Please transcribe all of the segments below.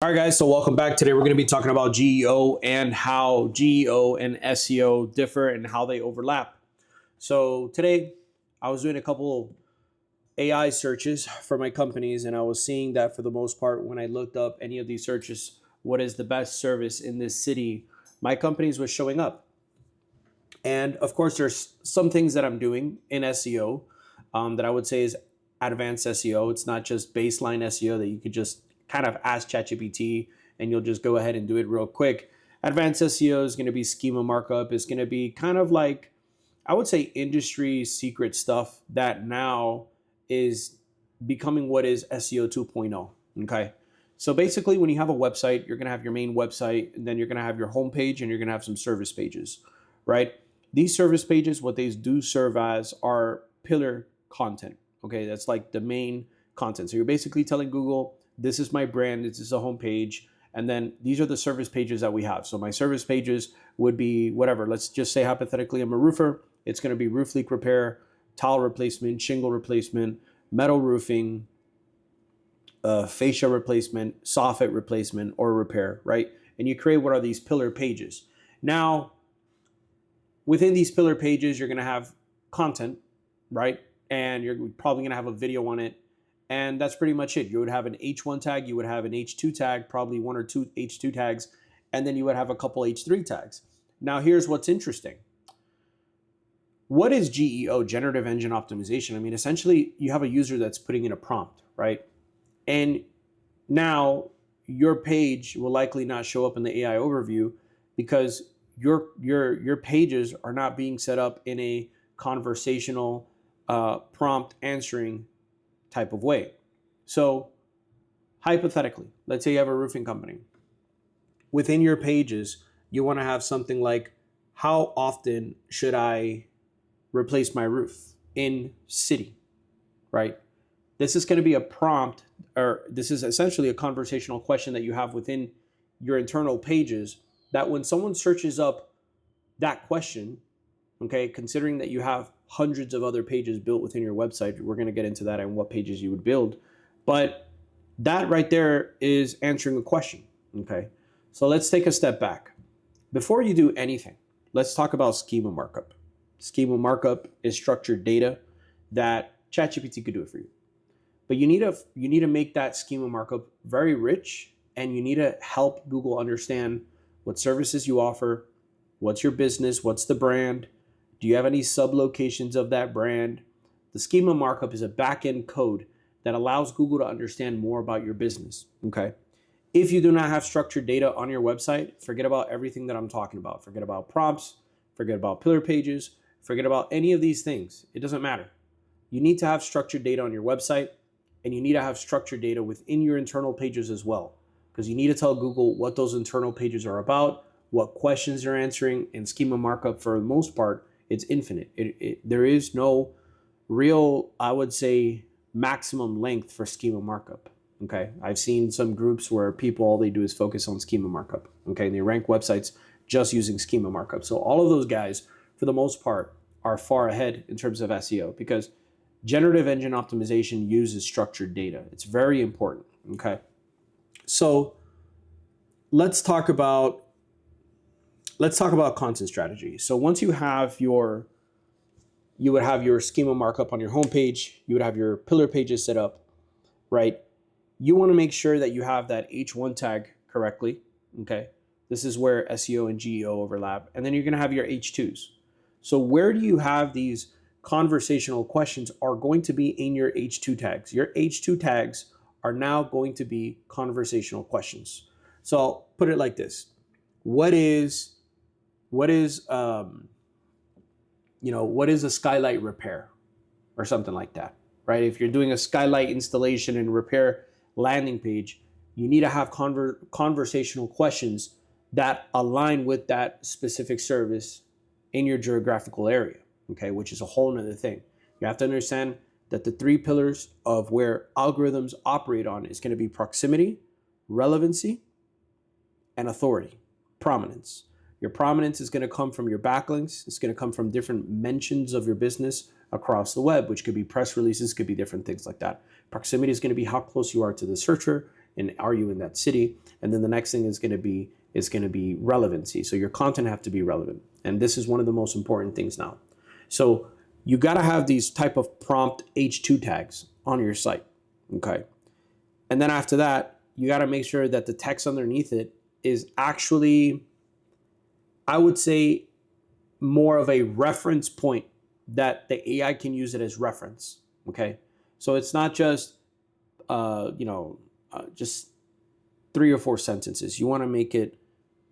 All right, guys, so welcome back. Today we're going to be talking about GEO and how GEO and SEO differ and how they overlap. So today I was doing a couple AI searches for my companies, and I was seeing that for the most part, when I looked up any of these searches, what is the best service in this city, my companies was showing up. And of course, there's some things that I'm doing in SEO that I would say is advanced SEO. It's not just baseline SEO that you could just kind of ask ChatGPT and you'll just go ahead and do it real quick. Advanced SEO is going to be schema markup. It's going to be kind of like, I would say, industry secret stuff that now is becoming what is SEO 2.0. Okay. So basically, when you have a website, you're going to have your main website, and then you're going to have your homepage, and you're going to have some service pages, right? These service pages, what they do serve as are pillar content. Okay, that's like the main content. So you're basically telling Google, this is my brand, this is a homepage, and then these are the service pages that we have. So my service pages would be whatever. Let's just say hypothetically I'm a roofer. It's going to be roof leak repair, tile replacement, shingle replacement, metal roofing, fascia replacement, soffit replacement, or repair, right? And you create what are these pillar pages. Now, within these pillar pages, you're going to have content, right? And you're probably going to have a video on it. And that's pretty much it. You would have an H1 tag, you would have an H2 tag, probably one or two H2 tags, and then you would have a couple H3 tags. Now, here's what's interesting. What is GEO, Generative Engine Optimization? I mean, essentially, you have a user that's putting in a prompt, right? And now your page will likely not show up in the AI overview because your pages are not being set up in a conversational prompt answering type of way. So hypothetically, let's say you have a roofing company. Within your pages, you want to have something like, how often should I replace my roof in city, right? This is going to be a prompt, or this is essentially a conversational question that you have within your internal pages that when someone searches up that question, okay, considering that you have hundreds of other pages built within your website, we're going to get into that and what pages you would build. But that right there is answering a question, okay? So let's take a step back. Before you do anything, let's talk about schema markup. Schema markup is structured data that ChatGPT could do it for you. But you need to make that schema markup very rich, and you need to help Google understand what services you offer, what's your business, what's the brand, do you have any sub-locations of that brand? The schema markup is a back-end code that allows Google to understand more about your business, okay? If you do not have structured data on your website, forget about everything that I'm talking about. Forget about prompts, forget about pillar pages, forget about any of these things. It doesn't matter. You need to have structured data on your website, and you need to have structured data within your internal pages as well, because you need to tell Google what those internal pages are about, what questions you're answering, and schema markup, for the most part, it's infinite. There is no real, I would say, maximum length for schema markup. Okay, I've seen some groups where people, all they do is focus on schema markup. Okay, and they rank websites just using schema markup. So all of those guys, for the most part, are far ahead in terms of SEO because generative engine optimization uses structured data. It's very important. Okay, so let's talk about content strategy. So once you have you would have your schema markup on your homepage, you would have your pillar pages set up, right? You want to make sure that you have that H1 tag correctly, okay? This is where SEO and GEO overlap. And then you're going to have your H2s. So where do you have these conversational questions are going to be in your H2 tags. Your H2 tags are now going to be conversational questions. So I'll put it like this. What is what is a skylight repair or something like that, right? If you're doing a skylight installation and repair landing page, you need to have conversational questions that align with that specific service in your geographical area, okay, which is a whole nother thing. You have to understand that the three pillars of where algorithms operate on is going to be proximity, relevancy, and authority, prominence. Your prominence is going to come from your backlinks. It's going to come from different mentions of your business across the web, which could be press releases, could be different things like that. Proximity is going to be how close you are to the searcher, and are you in that city? And then the next thing is going to be relevancy. So your content have to be relevant. And this is one of the most important things now. So you got to have these type of prompt H2 tags on your site. Okay. And then after that, you got to make sure that the text underneath it is actually, I would say, more of a reference point that the AI can use it as reference. Okay. So it's not just, just 3 or 4 sentences. You want to make it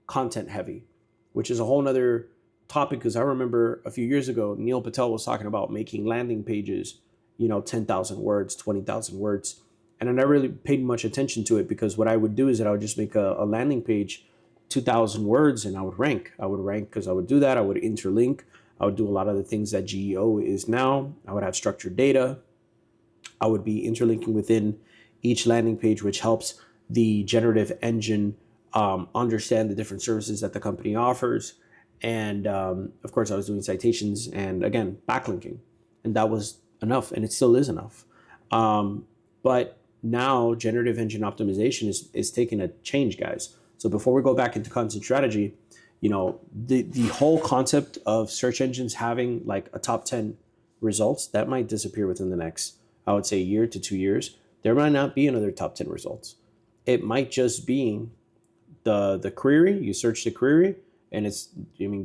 content heavy, which is a whole nother topic. Because I remember a few years ago, Neil Patel was talking about making landing pages, 10,000 words, 20,000 words. And I never really paid much attention to it, because what I would do is that I would just make a landing page 2,000 words, and I would rank because I would do that. I would interlink. I would do a lot of the things that GEO is now. I would have structured data. I would be interlinking within each landing page, which helps the generative engine understand the different services that the company offers. And of course, I was doing citations and, again, backlinking. And that was enough, and it still is enough. But now generative engine optimization is taking a change, guys. So before we go back into content strategy, the whole concept of search engines having like a top 10 results, that might disappear within the next, I would say, year to 2 years. There might not be another top 10 results. It might just be the query. You search the query, and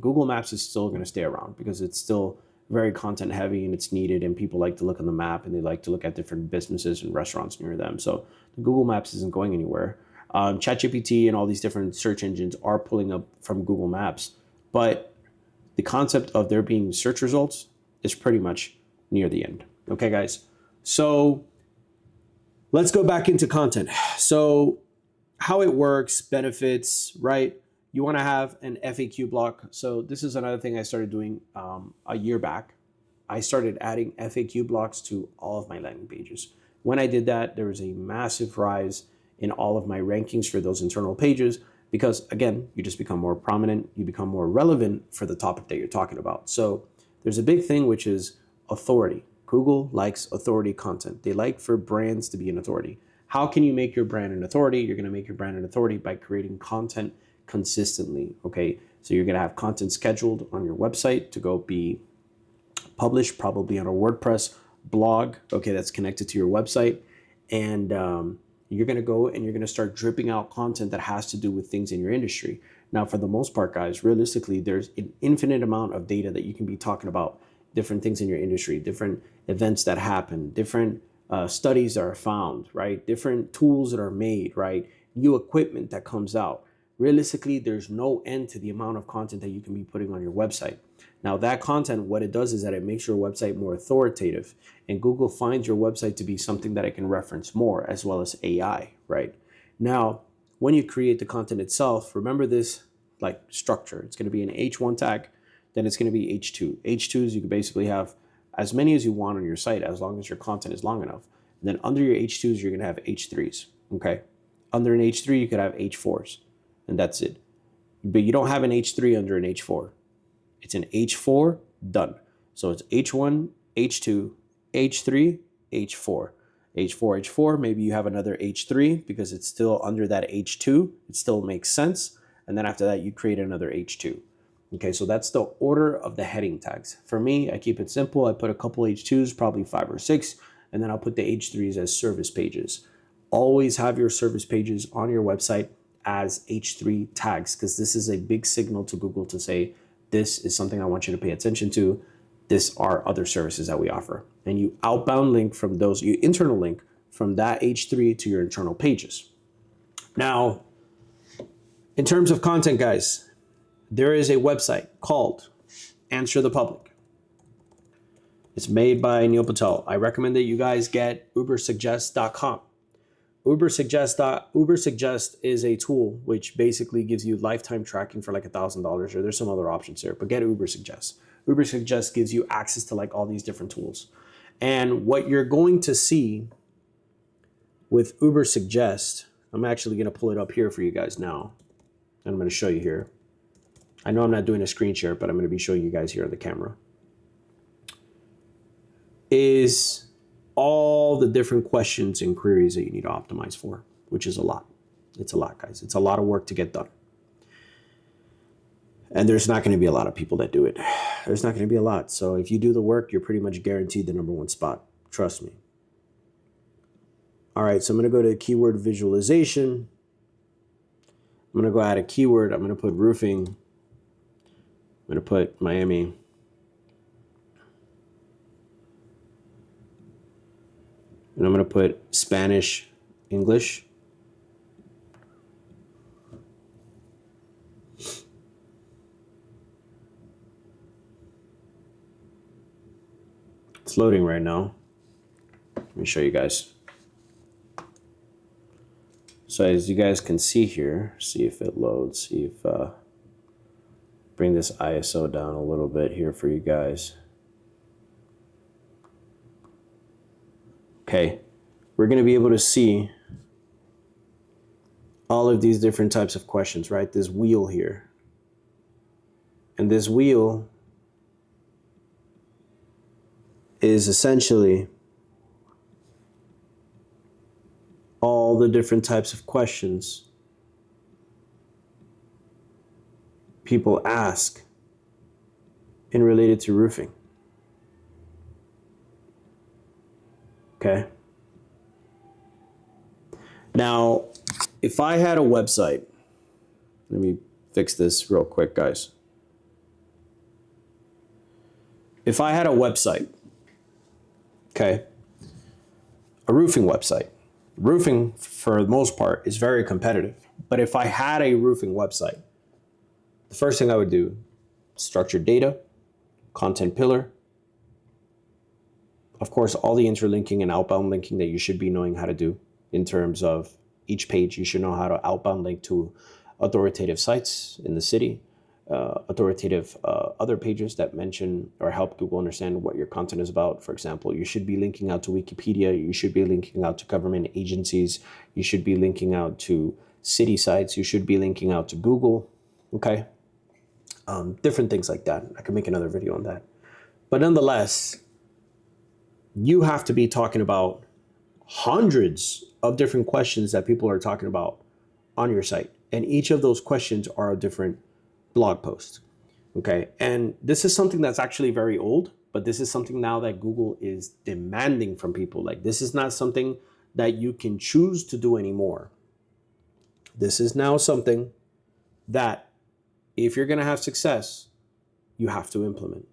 Google Maps is still going to stay around because it's still very content heavy and it's needed, and people like to look on the map and they like to look at different businesses and restaurants near them. So the Google Maps isn't going anywhere. ChatGPT and all these different search engines are pulling up from Google Maps, but the concept of there being search results is pretty much near the end. Okay, guys. So let's go back into content. So how it works, benefits, right? You want to have an FAQ block. So this is another thing I started doing a year back. I started adding FAQ blocks to all of my landing pages. When I did that, there was a massive rise in all of my rankings for those internal pages, because again, you just become more prominent, you become more relevant for the topic that you're talking about. So there's a big thing, which is authority. Google likes authority content. They like for brands to be an authority. How can you make your brand an authority? You're going to make your brand an authority by creating content consistently. Okay. So you're going to have content scheduled on your website to go be published, probably on a WordPress blog. Okay. That's connected to your website. And, you're going to go and you're going to start dripping out content that has to do with things in your industry. Now, for the most part, guys, realistically, there's an infinite amount of data that you can be talking about, different things in your industry, different events that happen, different studies that are found, right? Different tools that are made, right? New equipment that comes out. Realistically, there's no end to the amount of content that you can be putting on your website. Now, that content, what it does is that it makes your website more authoritative, and Google finds your website to be something that it can reference more, as well as AI, right? Now, when you create the content itself, remember this like structure. It's going to be an H1 tag, then it's going to be H2. H2s, you can basically have as many as you want on your site, as long as your content is long enough. And then under your H2s, you're going to have H3s, okay? Under an H3, you could have H4s, and that's it. But you don't have an H3 under an H4. It's an H4, done. So it's H1, H2, H3, H4. H4, H4, maybe you have another H3 because it's still under that H2. It still makes sense. And then after that, you create another H2. Okay, so that's the order of the heading tags. For me, I keep it simple. I put a couple H2s, probably 5 or 6, and then I'll put the H3s as service pages. Always have your service pages on your website as H3 tags, because this is a big signal to Google to say, this is something I want you to pay attention to. This are other services that we offer. And you outbound link from those, you internal link from that H3 to your internal pages. Now, in terms of content, guys, there is a website called Answer the Public. It's made by Neil Patel. I recommend that you guys get ubersuggest.com. Ubersuggest is a tool which basically gives you lifetime tracking for like $1,000, or there's some other options here, but get Ubersuggest. Ubersuggest gives you access to like all these different tools. And what you're going to see with Ubersuggest, I'm actually going to pull it up here for you guys now. I'm going to show you here. I know I'm not doing a screen share, but I'm going to be showing you guys here on the camera. Is all the different questions and queries that you need to optimize for. which is a lot. It's a lot, guys. It's a lot of work to get done. And there's not going to be a lot of people that do it. There's not going to be a lot. So if you do the work, you're pretty much guaranteed the #1 spot. Trust me. All right, so I'm going to go to keyword visualization. I'm going to go add a keyword. I'm going to put roofing. I'm going to put Miami. And I'm going to put Spanish, English. It's loading right now. Let me show you guys. So as you guys can see here, see if it loads, see if, bring this ISO down a little bit here for you guys. Okay, we're gonna be able to see all of these different types of questions, right? This wheel here. And this wheel is essentially all the different types of questions people ask in related to roofing. Okay. Now, if I had a website, let me fix this real quick, guys. If I had a website, okay, a roofing website, roofing for the most part is very competitive. But if I had a roofing website, the first thing I would do, structured data, content pillar, of course, all the interlinking and outbound linking that you should be knowing how to do in terms of each page. You should know how to outbound link to authoritative sites in the city, authoritative other pages that mention or help Google understand what your content is about. For example, you should be linking out to Wikipedia. You should be linking out to government agencies. You should be linking out to city sites. You should be linking out to Google. Okay. Different things like that. I could make another video on that. But nonetheless, you have to be talking about hundreds of different questions that people are talking about on your site. And each of those questions are a different blog post. Okay. And this is something that's actually very old, but this is something now that Google is demanding from people. Like, this is not something that you can choose to do anymore. This is now something that if you're going to have success, you have to implement.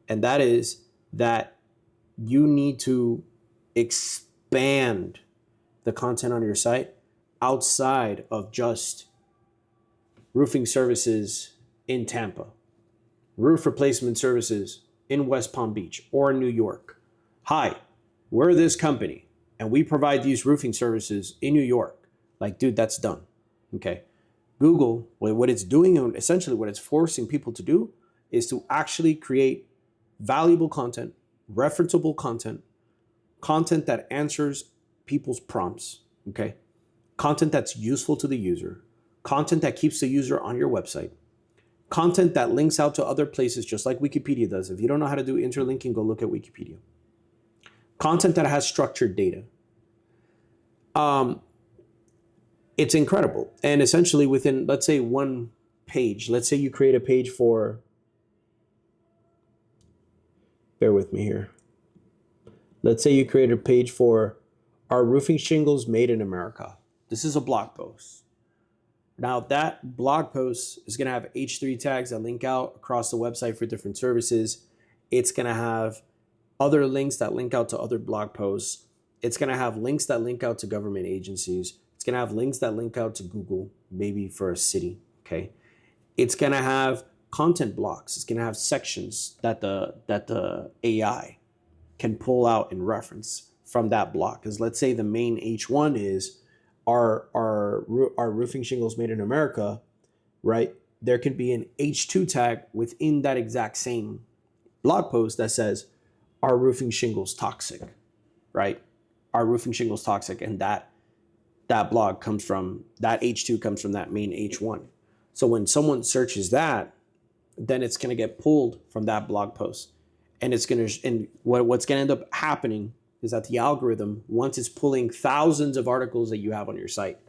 And that is that you need to expand the content on your site outside of just roofing services in Tampa, roof replacement services in West Palm Beach or New York. Hi, we're this company and we provide these roofing services in New York. Like, dude, that's done. Okay. Google, what it's doing, and essentially what it's forcing people to do, is to actually create valuable content, referenceable content, content that answers people's prompts, okay? Content that's useful to the user, content that keeps the user on your website, content that links out to other places just like Wikipedia does. If you don't know how to do interlinking, go look at Wikipedia. Content that has structured data. It's incredible. And essentially within, let's say, one page, let's say you create a page for, bear with me here. Let's say you create a page for "Are roofing shingles made in America?" This is a blog post. Now that blog post is going to have H3 tags that link out across the website for different services. It's going to have other links that link out to other blog posts. It's going to have links that link out to government agencies. It's going to have links that link out to Google, maybe for a city, okay? It's going to have content blocks. It's going to have sections that the AI can pull out and reference from that block. Because let's say the main H1 is are roofing shingles made in America, right? There could be an H2 tag within that exact same blog post that says, "Are roofing shingles toxic?" Right? Are roofing shingles toxic? And that blog comes from, that H2 comes from that main H1. So when someone searches that, then it's going to get pulled from that blog post. And it's going to, and what's going to end up happening is that the algorithm, once it's pulling thousands of articles that you have on your site,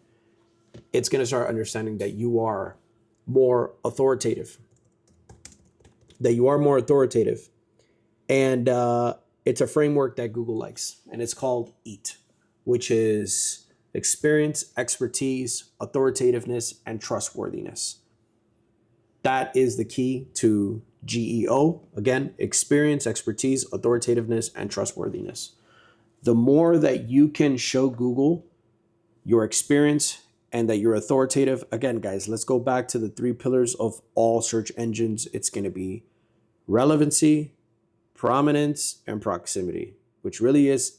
it's going to start understanding that you are more authoritative, And it's a framework that Google likes, and it's called EAT, which is experience, expertise, authoritativeness, and trustworthiness. That is the key to GEO. Again, experience, expertise, authoritativeness, and trustworthiness. The more that you can show Google your experience and that you're authoritative, again, guys, let's go back to the 3 pillars of all search engines. It's going to be relevancy, prominence, and proximity, which really is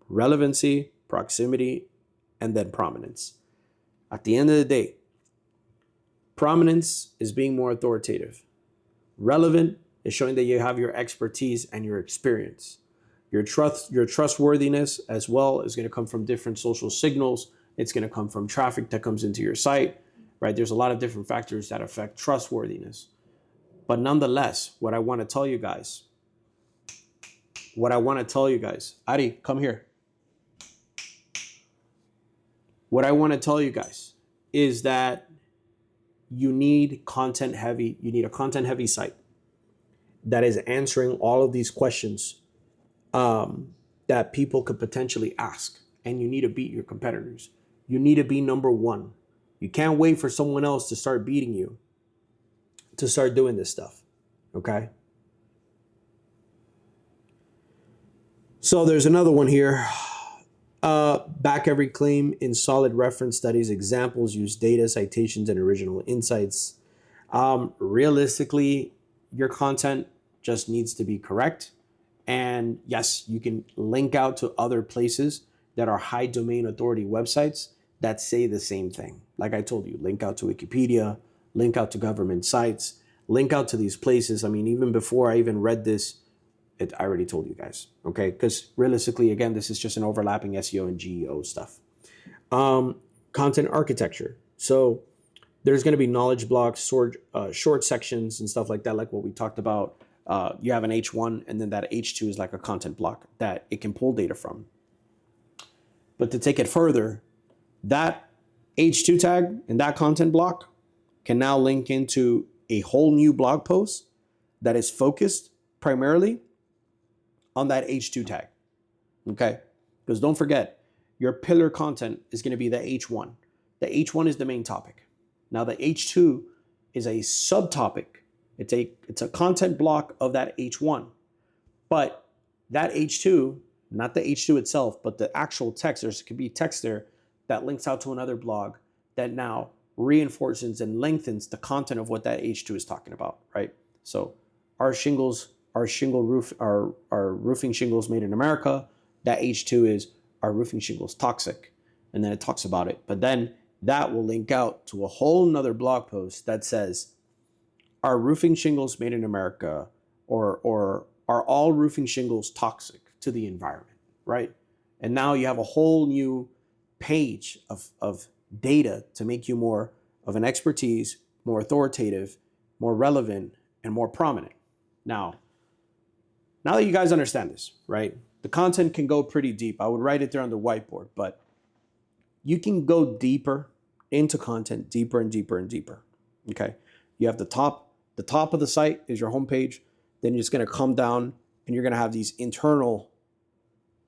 relevancy, proximity, and then prominence. At the end of the day, prominence is being more authoritative. Relevant is showing that you have your expertise and your experience. Your trustworthiness as well is going to come from different social signals. It's going to come from traffic that comes into your site, right? There's a lot of different factors that affect trustworthiness. But nonetheless, what I want to tell you guys, Ari, come here. What I want to tell you guys is that you need a content heavy site that is answering all of these questions that people could potentially ask. And you need to beat your competitors. You need to be number one. You can't wait for someone else to start beating you to start doing this stuff. Okay? So there's another one here. Back every claim in solid reference studies, examples, use data, citations, and original insights. Realistically, your content just needs to be correct. And yes, you can link out to other places that are high domain authority websites that say the same thing. Like I told you, link out to Wikipedia, link out to government sites, link out to these places. I mean, even before I even read this, I already told you guys, okay? Because realistically, again, this is just an overlapping SEO and GEO stuff. Content architecture. So there's going to be knowledge blocks, short sections and stuff like that, like what we talked about. You have an H1, and then that H2 is like a content block that it can pull data from. But to take it further, that H2 tag and that content block can now link into a whole new blog post that is focused primarily on that H2 tag, okay? Because don't forget, your pillar content is going to be the H1. The H1 is the main topic. Now the H2 is a subtopic. It's a content block of that H1. But that H2, not the H2 itself, but the actual text, there could be text there that links out to another blog that now reinforces and lengthens the content of what that H2 is talking about, right? So our roofing shingles made in America. That H2 is our roofing shingles toxic. And then it talks about it. But then that will link out to a whole nother blog post that says, are roofing shingles made in America or are all roofing shingles toxic to the environment, right? And now you have a whole new page of data to make you more of an expertise, more authoritative, more relevant, and more prominent. Now that you guys understand this, right? The content can go pretty deep. I would write it there on the whiteboard, but you can go deeper into content, deeper and deeper and deeper, okay? You have the top of the site is your homepage. Then you're just going to come down and you're going to have these internal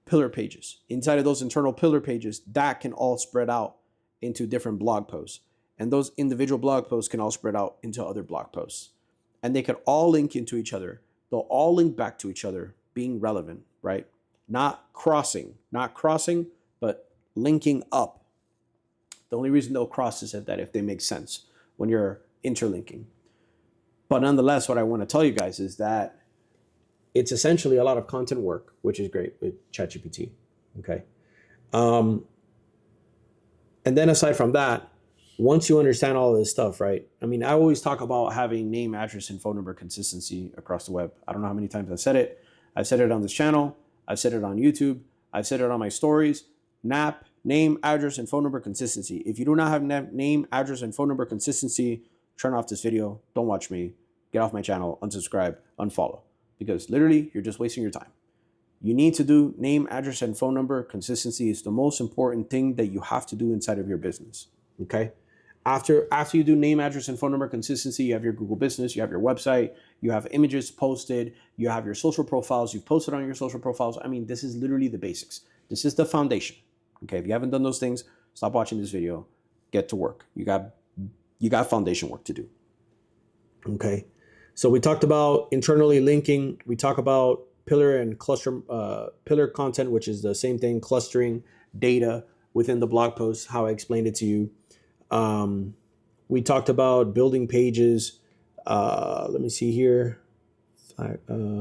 pillar pages. Inside of those internal pillar pages, that can all spread out into different blog posts. And those individual blog posts can all spread out into other blog posts. And they could all link into each other. They'll all link back to each other, being relevant, right? Not crossing, but linking up. The only reason they'll cross is if they make sense when you're interlinking. But nonetheless, what I want to tell you guys is that it's essentially a lot of content work, which is great with ChatGPT, okay? And then aside from that, once you understand all of this stuff, right? I mean, I always talk about having name, address, and phone number consistency across the web. I don't know how many times I've said it. I've said it on this channel. I've said it on YouTube. I've said it on my stories. NAP, name, address, and phone number consistency. If you do not have name, address, and phone number consistency, turn off this video. Don't watch me. Get off my channel. Unsubscribe. Unfollow. Because literally, you're just wasting your time. You need to do name, address, and phone number. Consistency is the most important thing that you have to do inside of your business. Okay. After you do name, address, and phone number, consistency, you have your Google business, you have your website, you have images posted, you have your social profiles, you've posted on your social profiles. I mean, this is literally the basics. This is the foundation. Okay. If you haven't done those things, stop watching this video, get to work. You got foundation work to do. Okay. So we talked about internally linking. We talk about pillar and cluster, pillar content, which is the same thing, clustering data within the blog post, how I explained it to you. We talked about building pages. Let me see here.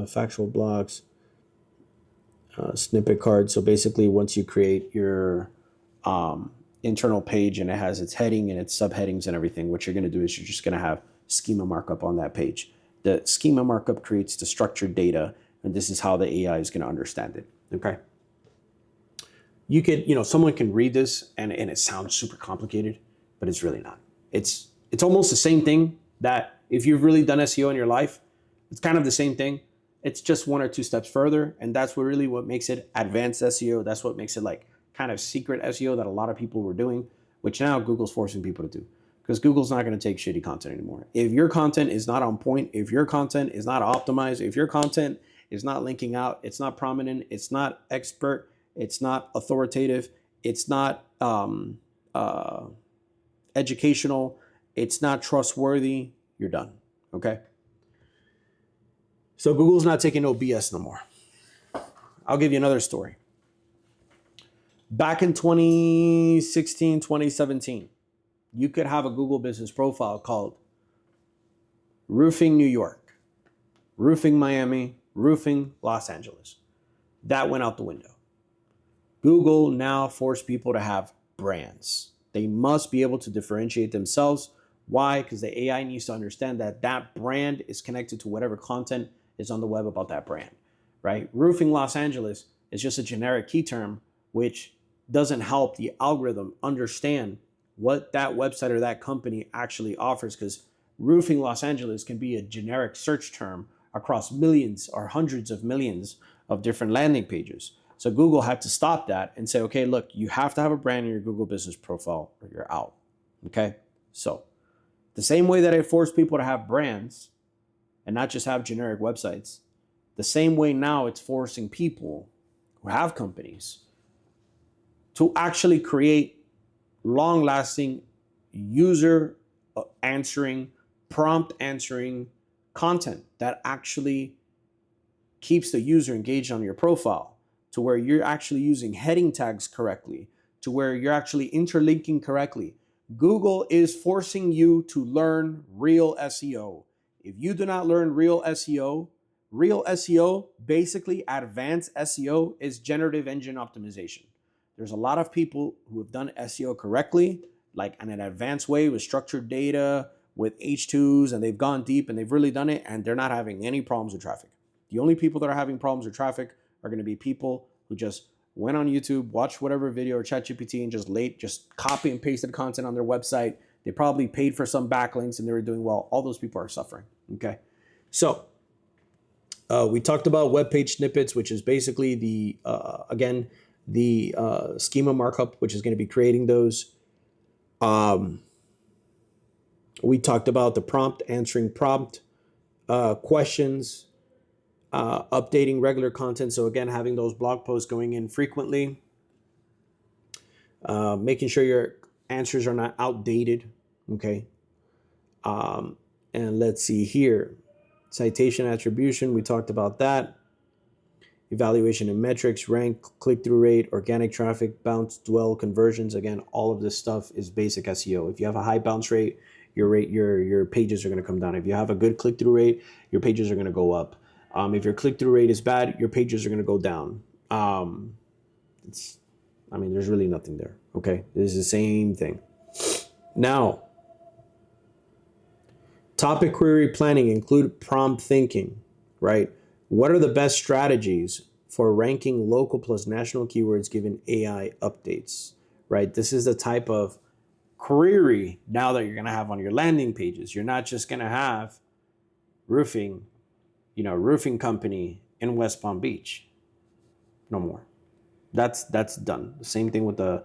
Factual blocks, snippet cards. So basically, once you create your internal page and it has its heading and its subheadings and everything, what you're going to do is you're just going to have schema markup on that page. The schema markup creates the structured data, and this is how the AI is going to understand it. Okay. You could, someone can read this and it sounds super complicated, but it's really not. It's almost the same thing that if you've really done SEO in your life, it's kind of the same thing. It's just one or two steps further. And that's what makes it advanced SEO. That's what makes it like kind of secret SEO that a lot of people were doing, which now Google's forcing people to do. Because Google's not going to take shitty content anymore. If your content is not on point, if your content is not optimized, if your content is not linking out, it's not prominent, it's not expert, it's not authoritative, it's not educational, it's not trustworthy, you're done. Okay? So Google's not taking no BS no more. I'll give you another story. Back in 2016, 2017, you could have a Google business profile called Roofing New York, Roofing Miami, Roofing Los Angeles. That went out the window. Google now forced people to have brands. They must be able to differentiate themselves. Why? Because the AI needs to understand that that brand is connected to whatever content is on the web about that brand, right? Roofing Los Angeles is just a generic key term, which doesn't help the algorithm understand what that website or that company actually offers, because Roofing Los Angeles can be a generic search term across millions or hundreds of millions of different landing pages. So Google had to stop that and say, okay, look, you have to have a brand in your Google business profile or you're out. Okay. So the same way that I forced people to have brands and not just have generic websites, the same way now it's forcing people who have companies to actually create long-lasting, user answering, prompt answering content that actually keeps the user engaged on your profile, to where you're actually using heading tags correctly, to where you're actually interlinking correctly. Google is forcing you to learn real SEO. If you do not learn real SEO, basically advanced SEO, is generative engine optimization. There's a lot of people who have done SEO correctly, like in an advanced way with structured data, with H2s, and they've gone deep and they've really done it, and they're not having any problems with traffic. The only people that are having problems with traffic are going to be people who just went on YouTube, watched whatever video or ChatGPT, and just copy and pasted content on their website. They probably paid for some backlinks and they were doing well. All those people are suffering. Okay. So we talked about web page snippets, which is basically the schema markup, which is going to be creating those. We talked about the prompt, answering prompt questions, updating regular content. So again, having those blog posts going in frequently, making sure your answers are not outdated. Okay. And let's see here. Citation attribution, we talked about that. Evaluation and metrics, rank, click-through rate, organic traffic, bounce, dwell, conversions. Again, all of this stuff is basic SEO. If you have a high bounce rate, your pages are going to come down. If you have a good click-through rate, your pages are going to go up. If your click-through rate is bad, your pages are going to go down. There's really nothing there. Okay, this is the same thing. Now, topic query planning include prompt thinking, right? What are the best strategies for ranking local plus national keywords given AI updates, right? This is the type of query now that you're going to have on your landing pages. You're not just going to have roofing company in West Palm Beach. no more. That's done. The same thing with the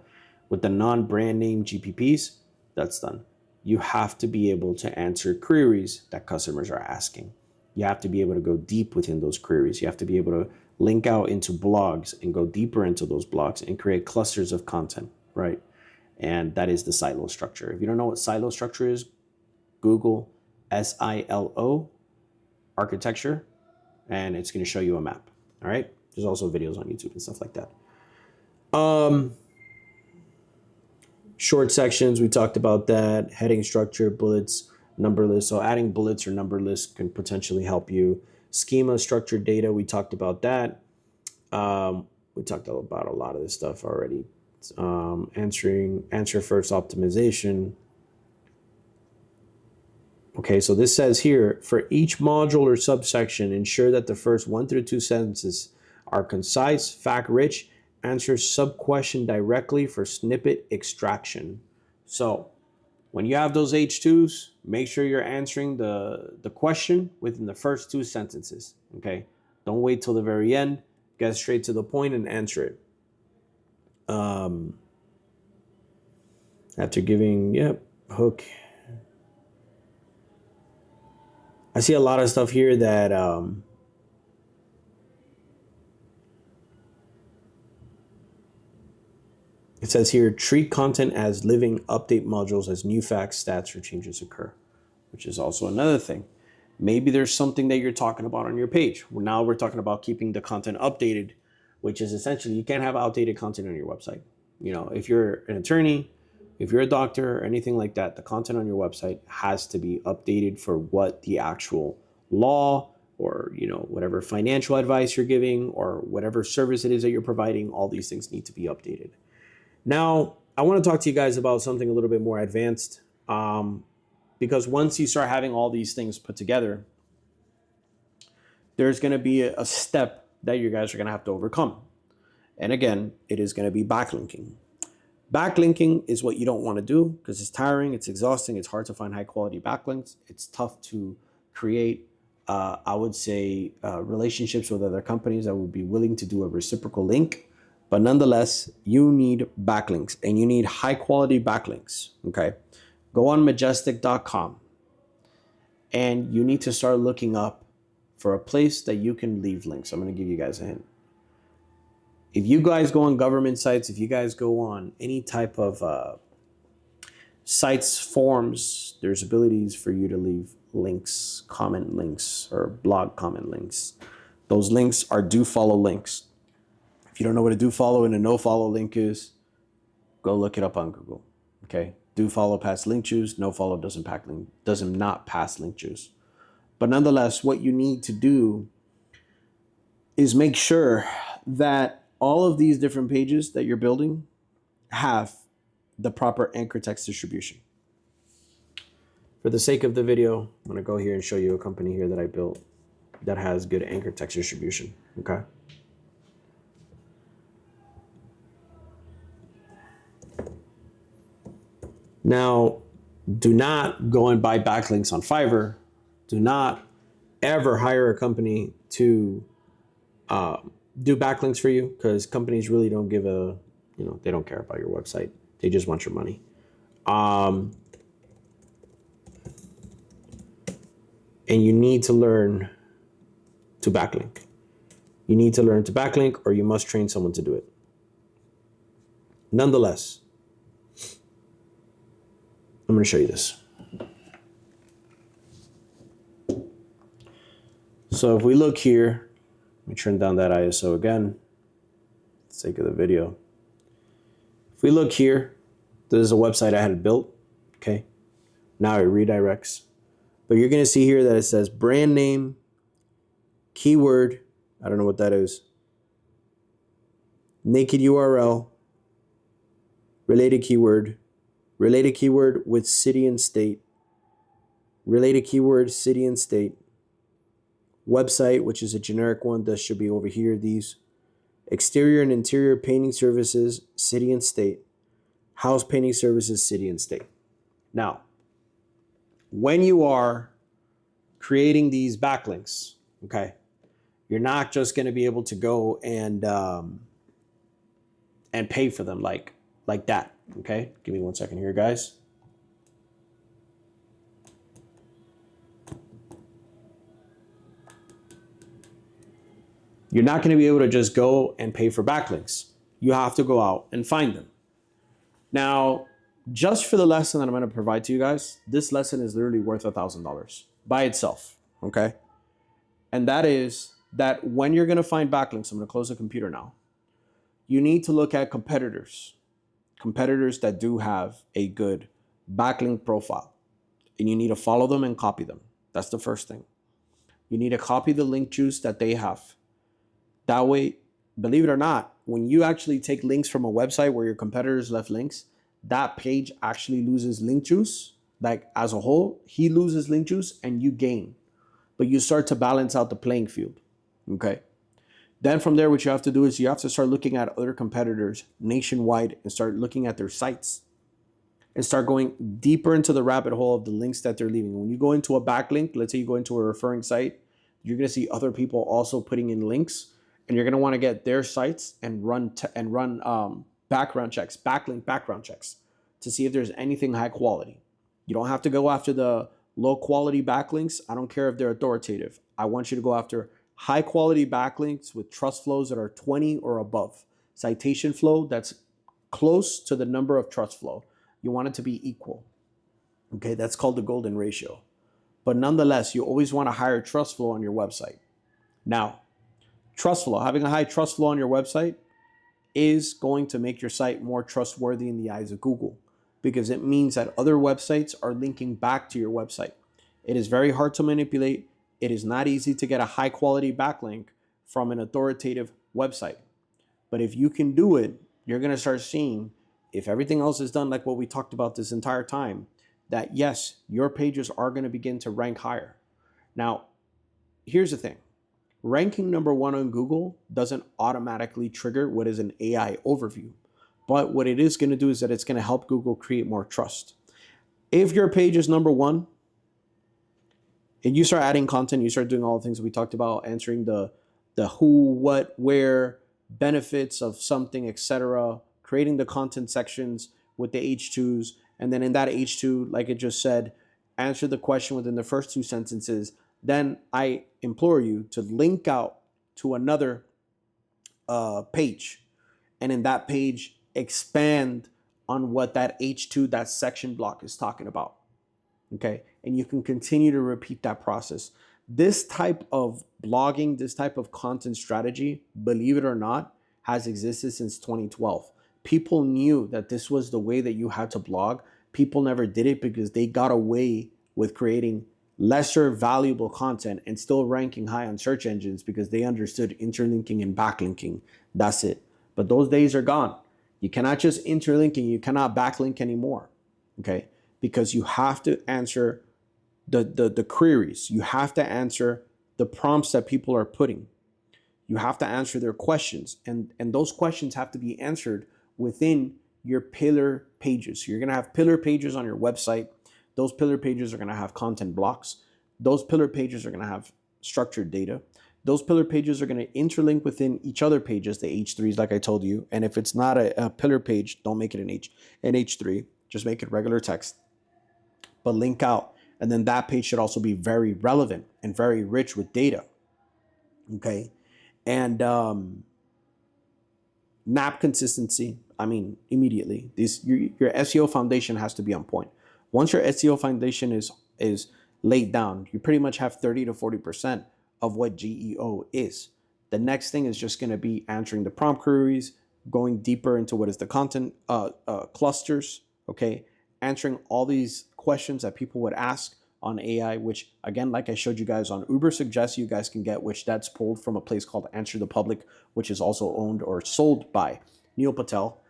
non-brand name GPPs. That's done. You have to be able to answer queries that customers are asking. You have to be able to go deep within those queries. You have to be able to link out into blogs and go deeper into those blogs and create clusters of content, right? And that is the silo structure. If you don't know what silo structure is, Google SILO architecture, and it's going to show you a map. All right. There's also videos on YouTube and stuff like that. Short sections, we talked about that. Heading structure, bullets, number list. So adding bullets or number lists can potentially help you. Schema, structured data, we talked about that. We talked about a lot of this stuff already. Answer first optimization. Okay, so this says here, for each module or subsection, ensure that the first 1 through 2 sentences are concise, fact-rich, answer sub-question directly for snippet extraction. So when you have those H2s, make sure you're answering the question within the first 2 sentences, okay? Don't wait till the very end. Get straight to the point and answer it. After giving, hook. I see a lot of stuff here that it says here, treat content as living, update modules as new facts, stats, or changes occur, which is also another thing. Maybe there's something that you're talking about on your page. Well, now we're talking about keeping the content updated, which is essentially you can't have outdated content on your website. You know, if you're an attorney, if you're a doctor or anything like that, the content on your website has to be updated for what the actual law or, you know, whatever financial advice you're giving or whatever service it is that you're providing, all these things need to be updated. Now, I want to talk to you guys about something a little bit more advanced, because once you start having all these things put together, there's going to be a step that you guys are going to have to overcome. And again, it is going to be backlinking. Backlinking is what you don't want to do because it's tiring, it's exhausting, it's hard to find high quality backlinks. It's tough to create, I would say, relationships with other companies that would be willing to do a reciprocal link. But nonetheless, you need backlinks and you need high quality backlinks, okay? Go on majestic.com and you need to start looking up for a place that you can leave links. I'm going to give you guys a hint. If you guys go on government sites, if you guys go on any type of sites, forums, there's abilities for you to leave links, comment links, or blog comment links. Those links are do follow links. If you don't know what a do follow and a no follow link is, go look it up on Google. Okay, do follow pass link juice, no follow doesn't not pass link juice. But nonetheless, what you need to do is make sure that all of these different pages that you're building have the proper anchor text distribution. For the sake of the video, I'm going to go here and show you a company here that I built that has good anchor text distribution. Okay. Now, do not go and buy backlinks on Fiverr. Do not ever hire a company to do backlinks for you, because companies really don't give a, they don't care about your website. They just want your money. And you need to learn to backlink. You need to learn to backlink, or you must train someone to do it. Nonetheless, I'm going to show you this. So if we look here, let me turn down that ISO again, for the sake of the video. If we look here, this is a website I had built, okay? Now it redirects. But you're going to see here that it says brand name, keyword, I don't know what that is, naked URL, related keyword with city and state, related keyword, city and state, website, which is a generic one that should be over here, these, exterior and interior painting services, city and state, house painting services, city and state. Now, when you are creating these backlinks, okay, You're not just going to be able to go and pay for them like that. Okay, give me 1 second here, guys. You're not going to be able to just go and pay for backlinks. You have to go out and find them. Now, just for the lesson that I'm going to provide to you guys, this lesson is literally worth $1,000 by itself. Okay, and that is that when you're going to find backlinks, I'm going to close the computer now. You need to look at competitors that do have a good backlink profile, and you need to follow them and copy them. That's the first thing. You need to copy the link juice that they have. That way, believe it or not, when you actually take links from a website where your competitors left links, that page actually loses link juice. Like as a whole, he loses link juice and you gain. But you start to balance out the playing field. Okay. Then from there, what you have to do is you have to start looking at other competitors nationwide and start looking at their sites and start going deeper into the rabbit hole of the links that they're leaving. When you go into a backlink, let's say you go into a referring site, you're going to see other people also putting in links, and you're going to want to get their sites and run background checks, backlink background checks to see if there's anything high quality. You don't have to go after the low quality backlinks. I don't care if they're authoritative. I want you to go after high quality backlinks with trust flows that are 20 or above. Citation flow that's close to the number of trust flow. You want it to be equal. Okay, that's called the golden ratio. But nonetheless, you always want a higher trust flow on your website. Now, trust flow, having a high trust flow on your website is going to make your site more trustworthy in the eyes of Google, because it means that other websites are linking back to your website. It is very hard to manipulate. It is not easy to get a high quality backlink from an authoritative website. But if you can do it, you're going to start seeing, if everything else is done like what we talked about this entire time, that yes, your pages are going to begin to rank higher. Now, here's the thing. Ranking number 1 on Google doesn't automatically trigger what is an AI overview. But what it is going to do is that it's going to help Google create more trust. If your page is number 1 and you start adding content, you start doing all the things we talked about, answering the who, what, where, benefits of something, etc., creating the content sections with the H2s, and then in that H2, like it just said, answer the question within the first 2 sentences. Then I implore you to link out to another page, and in that page, expand on what that H2, that section block is talking about. Okay, and you can continue to repeat that process. This type of blogging, this type of content strategy, believe it or not, has existed since 2012. People knew that this was the way that you had to blog. People never did it because they got away with creating lesser valuable content and still ranking high on search engines because they understood interlinking and backlinking. That's it. But those days are gone. You cannot just interlink and you cannot backlink anymore. Okay, because you have to answer the queries. You have to answer the prompts that people are putting. You have to answer their questions, and those questions have to be answered within your pillar pages. So you're going to have pillar pages on your website. Those pillar pages are going to have content blocks. Those pillar pages are going to have structured data. Those pillar pages are going to interlink within each other pages, the H3s, like I told you. And if it's not a pillar page, don't make it an H3. Just make it regular text, but link out. And then that page should also be very relevant and very rich with data. Okay. And map consistency. I mean, immediately, your SEO foundation has to be on point. Once your SEO foundation is laid down, you pretty much have 30 to 40% of what GEO is. The next thing is just going to be answering the prompt queries, going deeper into what is the content clusters. Okay, answering all these questions that people would ask on AI, which again, like I showed you guys on Uber Suggest, you guys can get, which that's pulled from a place called Answer the Public, which is also owned or sold by Neil Patel.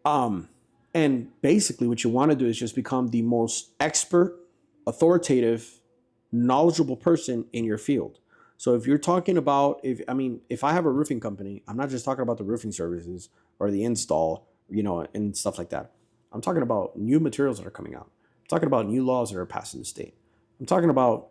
And basically what you want to do is just become the most expert, authoritative, knowledgeable person in your field. So if you're talking about, if I have a roofing company, I'm not just talking about the roofing services or the install, and stuff like that. I'm talking about new materials that are coming out. I'm talking about new laws that are passed in the state. I'm talking about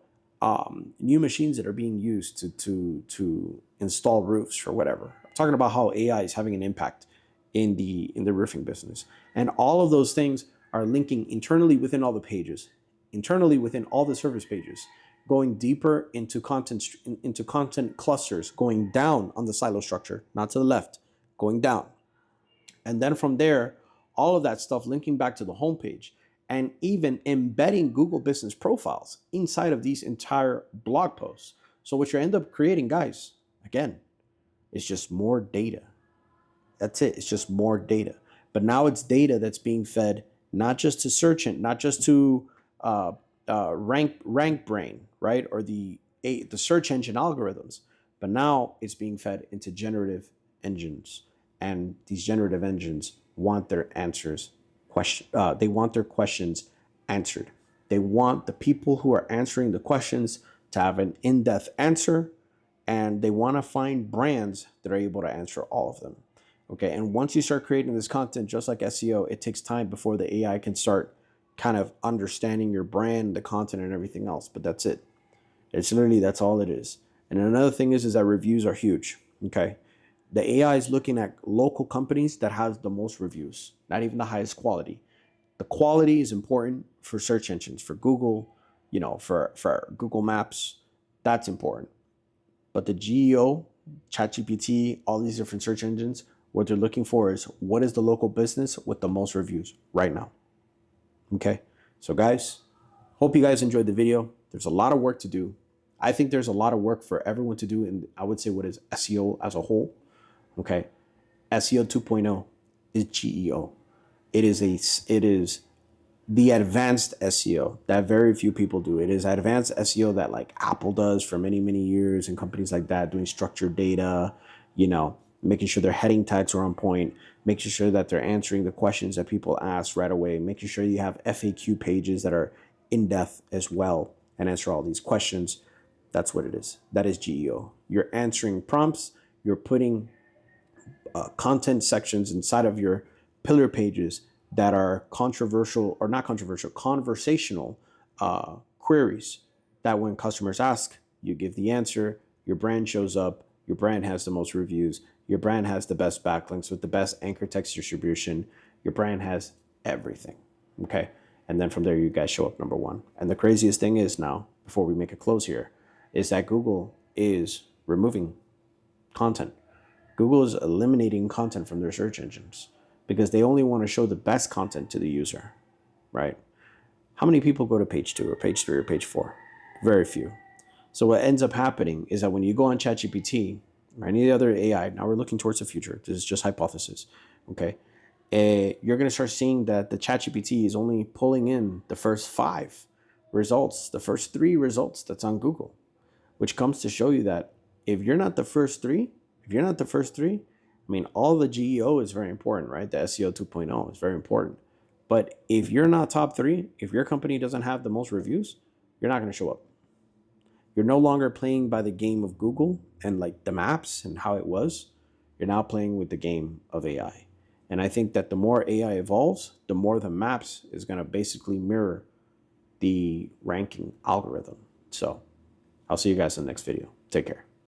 new machines that are being used to install roofs or whatever. I'm talking about how AI is having an impact in the roofing business, and all of those things are linking internally within all the pages, internally within all the service pages, going deeper into content clusters, going down on the silo structure, not to the left, going down. And then from there, all of that stuff linking back to the homepage and even embedding Google business profiles inside of these entire blog posts. So what you end up creating, guys, again, is just more data. That's it. It's just more data. But now it's data that's being fed not just to search and not just to rank brain, right, or the search engine algorithms, but now it's being fed into generative engines, and these generative engines want their answers they want their questions answered. They want the people who are answering the questions to have an in-depth answer, and they want to find brands that are able to answer all of them. Okay, and once you start creating this content, just like SEO, it takes time before the AI can start kind of understanding your brand, the content, and everything else. But that's it. It's literally, that's all it is. And another thing is that reviews are huge. Okay, the AI is looking at local companies that have the most reviews, not even the highest quality. The quality is important for search engines, for Google, for Google Maps. That's important. But the GEO, ChatGPT, all these different search engines, what they're looking for is what is the local business with the most reviews right now. Okay, so guys, hope you guys enjoyed the video. There's a lot of work to do. I think there's a lot of work for everyone to do, and I would say what is SEO as a whole. Okay, SEO 2.0 is GEO. It is the advanced SEO that very few people do. It is advanced SEO that like Apple does for many, many years, and companies like that doing structured data, making sure their heading tags are on point, making sure that they're answering the questions that people ask right away, making sure you have FAQ pages that are in depth as well and answer all these questions. That's what it is. That is GEO. You're answering prompts. You're putting content sections inside of your pillar pages that are controversial, or not controversial, conversational queries that when customers ask, you give the answer, your brand shows up, your brand has the most reviews, your brand has the best backlinks with the best anchor text distribution, your brand has everything, okay? And then from there, you guys show up number one. And the craziest thing is now, before we make a close here, is that Google is removing content. Google is eliminating content from their search engines because they only want to show the best content to the user, right? How many people go to page 2 or page 3 or page 4? Very few. So what ends up happening is that when you go on ChatGPT or any other AI, now we're looking towards the future, this is just hypothesis, okay? You're going to start seeing that the ChatGPT is only pulling in the first 5 results, the first 3 results that's on Google, which comes to show you that if you're not the first 3, I mean, all the GEO is very important, right? The SEO 2.0 is very important. But if you're not top 3, if your company doesn't have the most reviews, you're not going to show up. You're no longer playing by the game of Google and like the maps and how it was. You're now playing with the game of AI. And I think that the more AI evolves, the more the maps is going to basically mirror the ranking algorithm. So I'll see you guys in the next video. Take care.